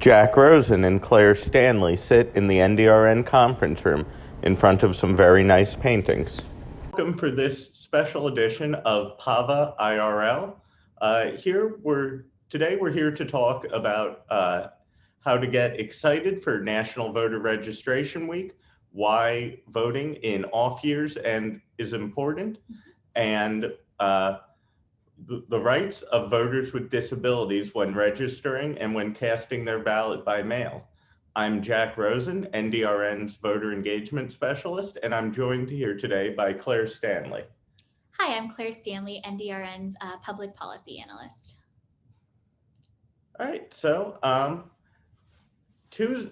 Jack Rosen and Claire Stanley sit in the NDRN conference room in front of some very nice paintings. Welcome for this special edition of PAVA IRL. Today we're here to talk about how to get excited for National Voter Registration Week, why voting in off years is important, and the rights of voters with disabilities when registering and when casting their ballot by mail. I'm Jack Rosen, NDRN's voter engagement specialist, and I'm joined here today by Claire Stanley. Hi, I'm Claire Stanley, NDRN's public policy analyst. All right, so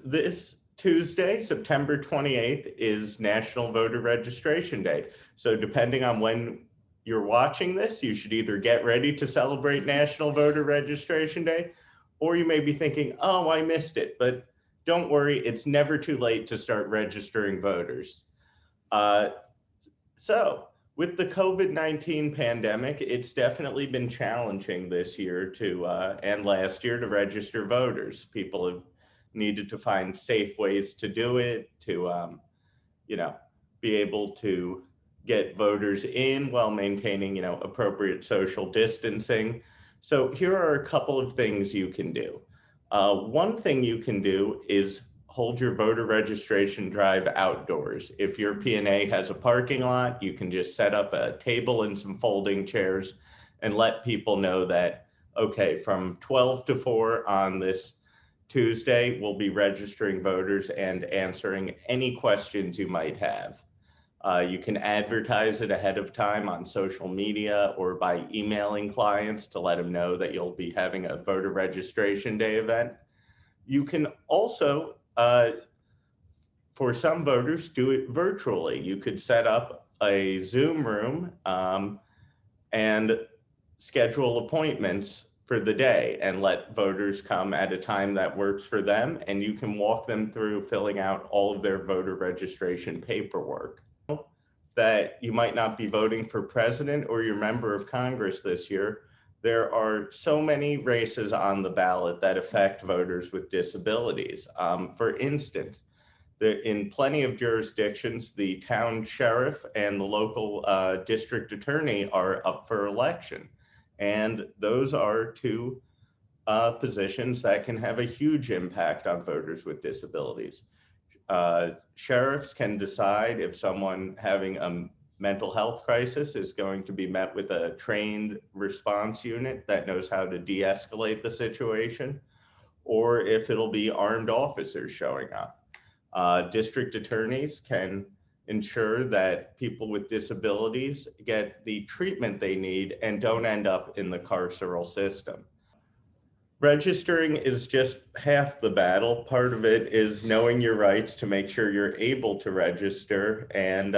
this Tuesday, September 28th, is National Voter Registration Day. So depending on when you're watching this, you should either get ready to celebrate National Voter Registration Day, or you may be thinking, oh, I missed it. But don't worry, it's never too late to start registering voters. So with the COVID-19 pandemic, it's definitely been challenging this year and last year to register voters. People have needed to find safe ways to do it, to be able to get voters in while maintaining, appropriate social distancing. So here are a couple of things you can do. One thing you can do is hold your voter registration drive outdoors. If your P&A has a parking lot, you can just set up a table and some folding chairs and let people know that, okay, from 12 to 4 on this Tuesday, we'll be registering voters and answering any questions you might have. You can advertise it ahead of time on social media or by emailing clients to let them know that you'll be having a voter registration day event. You can also, for some voters, do it virtually. You could set up a Zoom room and schedule appointments for the day and let voters come at a time that works for them, and you can walk them through filling out all of their voter registration paperwork. That you might not be voting for president or your member of Congress this year, there are so many races on the ballot that affect voters with disabilities. For instance, in plenty of jurisdictions, the town sheriff and the local district attorney are up for election. And those are two positions that can have a huge impact on voters with disabilities. Sheriffs can decide if someone having a mental health crisis is going to be met with a trained response unit that knows how to de-escalate the situation, or if it'll be armed officers showing up. District attorneys can ensure that people with disabilities get the treatment they need and don't end up in the carceral system. Registering is just half the battle. Part of it is knowing your rights to make sure you're able to register and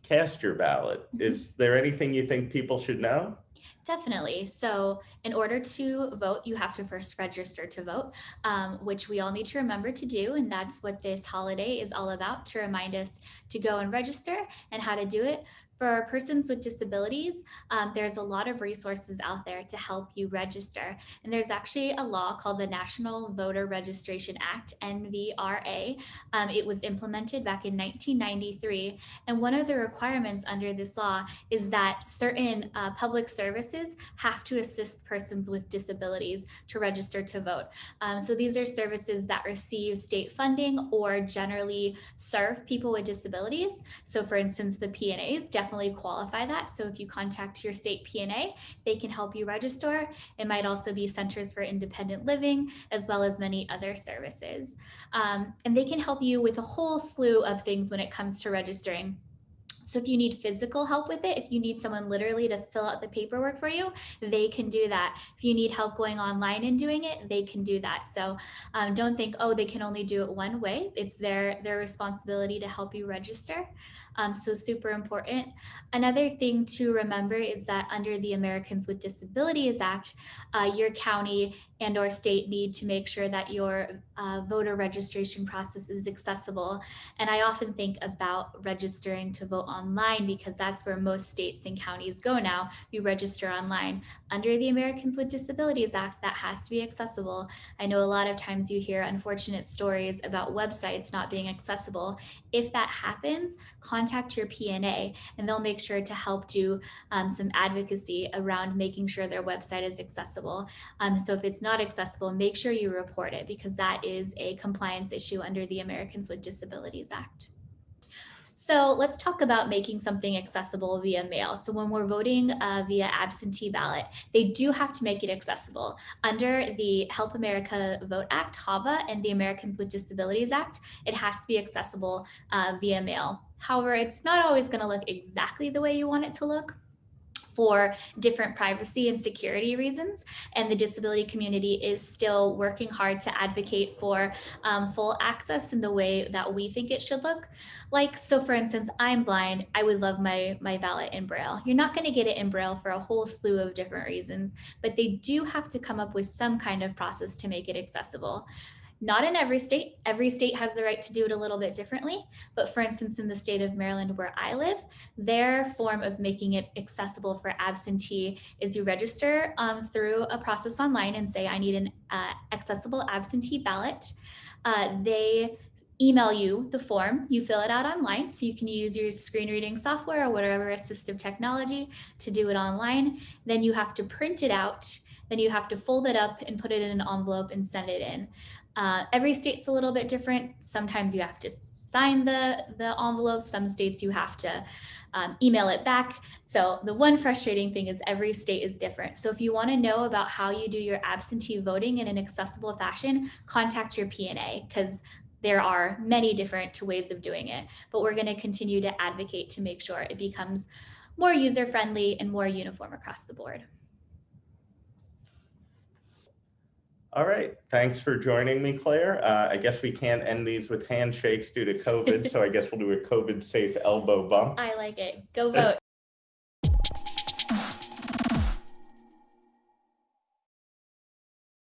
cast your ballot. Is there anything you think people should know? Definitely. So in order to vote, you have to first register to vote, which we all need to remember to do. And that's what this holiday is all about, to remind us to go and register and how to do it. For persons with disabilities, there's a lot of resources out there to help you register. And there's actually a law called the National Voter Registration Act, NVRA. It was implemented back in 1993. And one of the requirements under this law is that certain public services have to assist persons with disabilities to register to vote. So these are services that receive state funding or generally serve people with disabilities. So for instance, the P&As definitely qualify that. So if you contact your state P&A, they can help you register. It might also be Centers for Independent Living, as well as many other services. And they can help you with a whole slew of things when it comes to registering. So if you need physical help with it, if you need someone literally to fill out the paperwork for you, they can do that. If you need help going online and doing it, they can do that. So don't think, oh, they can only do it one way. It's their responsibility to help you register. So super important. Another thing to remember is that under the Americans with Disabilities Act, your county and or state need to make sure that your voter registration process is accessible. And I often think about registering to vote online because that's where most states and counties go now. You register online. Under the Americans with Disabilities Act, that has to be accessible. I know a lot of times you hear unfortunate stories about websites not being accessible. If that happens, contact your PNA and they'll make sure to help do some advocacy around making sure their website is accessible. So if it's not accessible, make sure you report it because that is a compliance issue under the Americans with Disabilities Act. So let's talk about making something accessible via mail. So when we're voting via absentee ballot, they do have to make it accessible. Under the Help America Vote Act, HAVA, and the Americans with Disabilities Act, it has to be accessible via mail. However, it's not always going to look exactly the way you want it to look for different privacy and security reasons. And the disability community is still working hard to advocate for full access in the way that we think it should look. Like, so for instance, I'm blind. I would love my ballot in Braille. You're not going to get it in Braille for a whole slew of different reasons, but they do have to come up with some kind of process to make it accessible. Not in every state has the right to do it a little bit differently. But for instance, in the state of Maryland, where I live, their form of making it accessible for absentee is you register through a process online and say, I need an accessible absentee ballot. They email you the form, you fill it out online, so you can use your screen reading software or whatever assistive technology to do it online. Then you have to print it out, then you have to fold it up and put it in an envelope and send it in. Every state's a little bit different. Sometimes you have to sign the envelope. Some states you have to email it back. So the one frustrating thing is every state is different. So if you want to know about how you do your absentee voting in an accessible fashion, contact your PNA because there are many different ways of doing it. But we're going to continue to advocate to make sure it becomes more user-friendly and more uniform across the board. All right, thanks for joining me, Claire. I guess we can't end these with handshakes due to COVID, so I guess we'll do a COVID-safe elbow bump. I like it. Go vote.